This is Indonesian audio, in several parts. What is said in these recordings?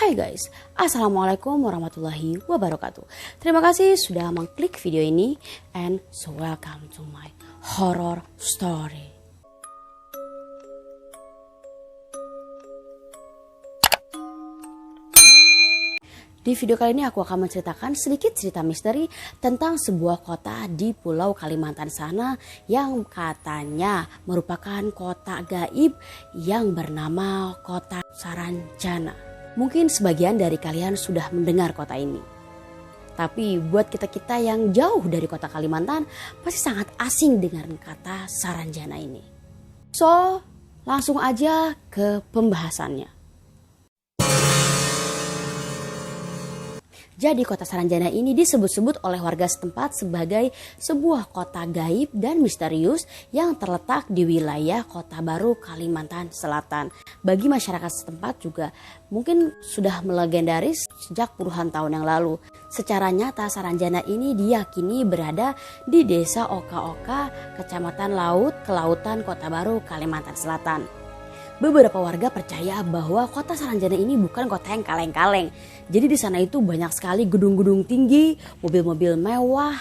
Hai guys, Assalamualaikum warahmatullahi wabarakatuh. Terima kasih sudah mengklik video ini and so welcome to my horror story. Di video kali ini aku akan menceritakan sedikit cerita misteri tentang sebuah kota di Pulau Kalimantan sana yang katanya merupakan kota gaib yang bernama Kota Saranjana. Mungkin sebagian dari kalian sudah mendengar kota ini. Tapi buat kita-kita yang jauh dari kota Kalimantan pasti sangat asing dengan kata Saranjana ini. So, langsung aja ke pembahasannya. Jadi kota Saranjana ini disebut-sebut oleh warga setempat sebagai sebuah kota gaib dan misterius yang terletak di wilayah Kota Baru, Kalimantan Selatan. Bagi masyarakat setempat juga mungkin sudah melegendaris sejak puluhan tahun yang lalu. Secara nyata Saranjana ini diyakini berada di desa Oka-Oka, Kecamatan Laut, Kelautan, Kota Baru, Kalimantan Selatan. Beberapa warga percaya bahwa kota Saranjana ini bukan kota yang kaleng-kaleng. Jadi di sana itu banyak sekali gedung-gedung tinggi, mobil-mobil mewah,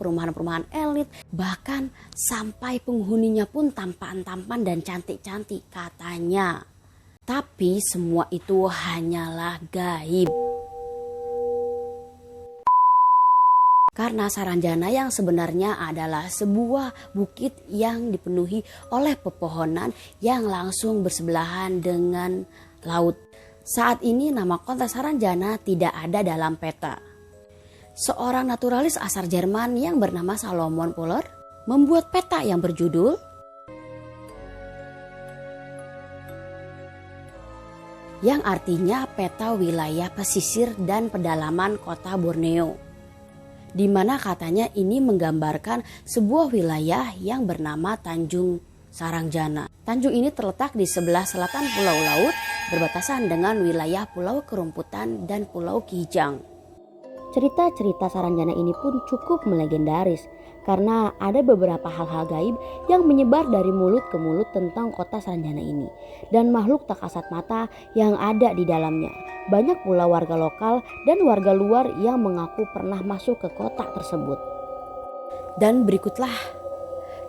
perumahan-perumahan elit. Bahkan sampai penghuninya pun tampan-tampan dan cantik-cantik katanya. Tapi semua itu hanyalah gaib. Karena Saranjana yang sebenarnya adalah sebuah bukit yang dipenuhi oleh pepohonan yang langsung bersebelahan dengan laut. Saat ini nama kota Saranjana tidak ada dalam peta. Seorang naturalis asal Jerman yang bernama Salomon Poller membuat peta yang berjudul yang artinya peta wilayah pesisir dan pedalaman kota Borneo. Di mana katanya ini menggambarkan sebuah wilayah yang bernama Tanjung Saranjana. Tanjung ini terletak di sebelah selatan Pulau Laut, berbatasan dengan wilayah Pulau Kerumputan dan Pulau Kijang. Cerita-cerita Saranjana ini pun cukup melegendaris karena ada beberapa hal-hal gaib yang menyebar dari mulut ke mulut tentang kota Saranjana ini dan makhluk tak kasat mata yang ada di dalamnya. Banyak pula warga lokal dan warga luar yang mengaku pernah masuk ke kota tersebut. Dan berikutlah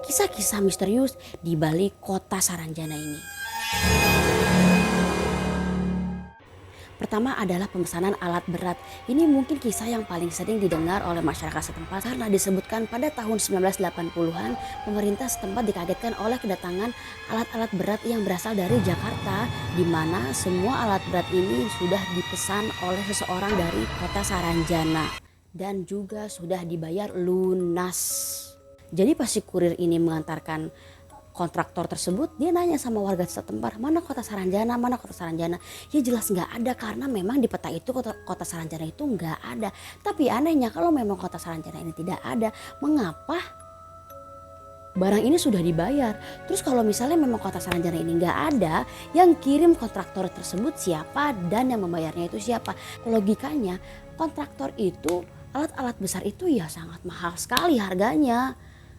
kisah-kisah misterius di balik kota Saranjana ini. Pertama adalah pemesanan alat berat. Ini mungkin kisah yang paling sering didengar oleh masyarakat setempat karena disebutkan pada tahun 1980-an pemerintah setempat dikagetkan oleh kedatangan alat-alat berat yang berasal dari Jakarta, di mana semua alat berat ini sudah dipesan oleh seseorang dari kota Saranjana dan juga sudah dibayar lunas. Jadi pas si kurir ini mengantarkan kontraktor tersebut, dia nanya sama warga setempat, mana kota Saranjana, mana kota Saranjana. Ya jelas nggak ada karena memang di peta itu kota Saranjana itu nggak ada. Tapi anehnya kalau memang kota Saranjana ini tidak ada, mengapa barang ini sudah dibayar? Terus kalau misalnya memang kota Saranjana ini nggak ada, yang kirim kontraktor tersebut siapa dan yang membayarnya itu siapa? Logikanya kontraktor itu, alat-alat besar itu ya sangat mahal sekali harganya.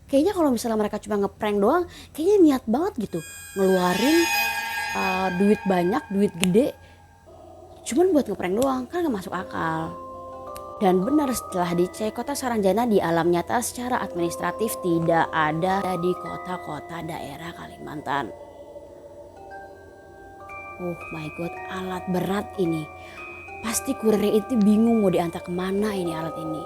Kayaknya kalau misalnya mereka cuma ngeprank doang, kayaknya niat banget gitu ngeluarin duit banyak, duit gede, cuman buat ngeprank doang, kan gak masuk akal. Dan benar setelah dicek, kota Saranjana di alam nyata secara administratif tidak ada di kota-kota daerah Kalimantan. Oh my god, alat berat ini. Pasti kurirnya itu bingung mau diantar kemana ini alat ini.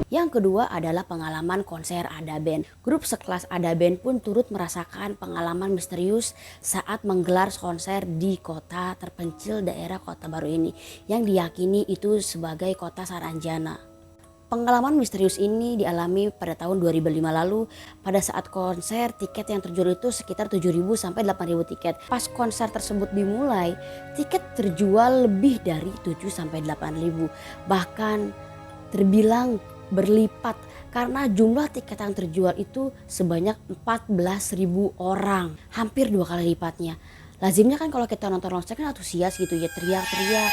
Yang kedua adalah pengalaman konser Ada Band. Grup sekelas Ada Band pun turut merasakan pengalaman misterius saat menggelar konser di kota terpencil daerah Kota Baru ini yang diyakini itu sebagai kota Saranjana. Pengalaman misterius ini dialami pada tahun 2005 lalu. Pada saat konser, tiket yang terjual itu sekitar 7.000 sampai 8.000 tiket. Pas konser tersebut dimulai, tiket terjual lebih dari 7 sampai 8.000. Bahkan terbilang berlipat karena jumlah tiket yang terjual itu sebanyak 14.000 orang, hampir 2 kali lipatnya. Lazimnya kan kalau kita nonton konser kan antusias gitu ya, teriak-teriak,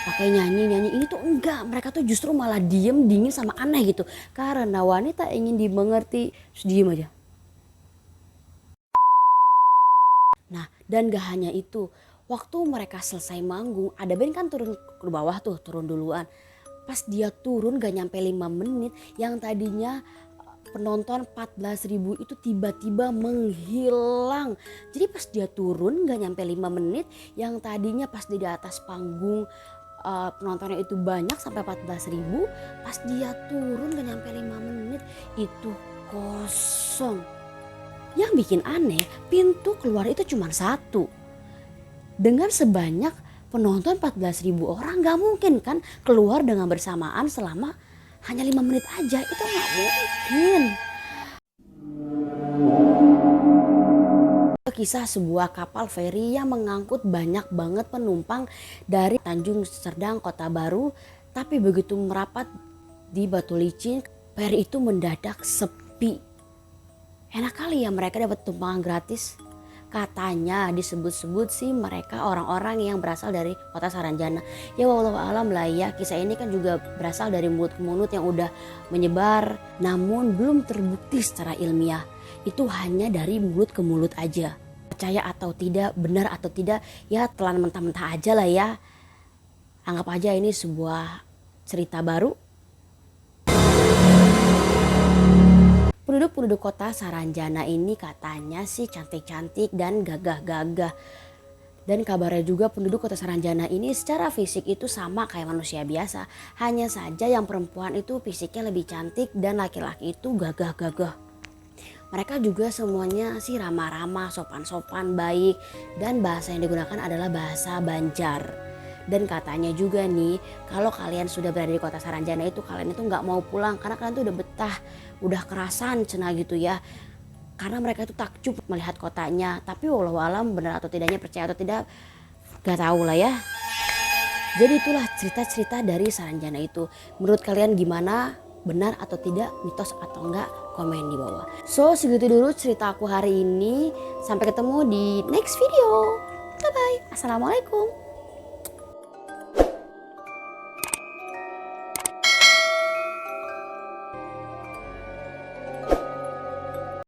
pakai nyanyi-nyanyi. Ini tuh enggak, mereka tuh justru malah diem, dingin sama aneh gitu. Karena wanita ingin dimengerti, diem aja. Nah, Dan gak hanya itu, waktu mereka selesai manggung, ada band kan turun ke bawah tuh, turun duluan. Pas dia turun gak nyampe 5 menit, yang tadinya penonton 14.000 itu tiba-tiba menghilang. Jadi pas dia turun gak nyampe 5 menit, yang tadinya pas di atas panggung penontonnya itu banyak sampai 14.000, pas dia turun gak nyampe 5 menit itu kosong. Yang bikin aneh, pintu keluar itu cuma satu. Dengan sebanyak penonton 14.000 orang gak mungkin kan keluar dengan bersamaan selama hanya 5 menit aja. Itu gak mungkin. Kisah sebuah kapal feri yang mengangkut banyak banget penumpang dari Tanjung Serdang, Kota Baru. Tapi begitu merapat di Batu Licin, feri itu mendadak sepi. Enak kali ya mereka dapat tumpangan gratis. Katanya disebut-sebut sih mereka orang-orang yang berasal dari kota Saranjana. Ya wallahu alam lah ya, kisah ini kan juga berasal dari mulut ke mulut yang udah menyebar. Namun belum terbukti secara ilmiah. Itu hanya dari mulut ke mulut aja. Percaya atau tidak, benar atau tidak, ya telan mentah-mentah aja lah ya. Anggap aja ini sebuah cerita baru. Penduduk-penduduk kota Saranjana ini katanya sih cantik-cantik dan gagah-gagah. Dan kabarnya juga penduduk kota Saranjana ini secara fisik itu sama kayak manusia biasa. Hanya saja yang perempuan itu fisiknya lebih cantik dan laki-laki itu gagah-gagah. Mereka juga semuanya sih ramah-ramah, sopan-sopan, baik. Dan bahasa yang digunakan adalah bahasa Banjar. Dan katanya juga nih, kalau kalian sudah berada di kota Saranjana itu, kalian itu gak mau pulang karena kalian tuh udah betah, udah kerasan cenah gitu ya. Karena mereka itu takjub melihat kotanya. Tapi wallahualam benar atau tidaknya, percaya atau tidak, gak tahu lah ya. Jadi itulah cerita-cerita dari Saranjana itu. Menurut kalian gimana? Benar atau tidak, mitos atau enggak, komen di bawah. So segitu dulu cerita aku hari ini. Sampai ketemu di next video. Bye bye. Assalamualaikum.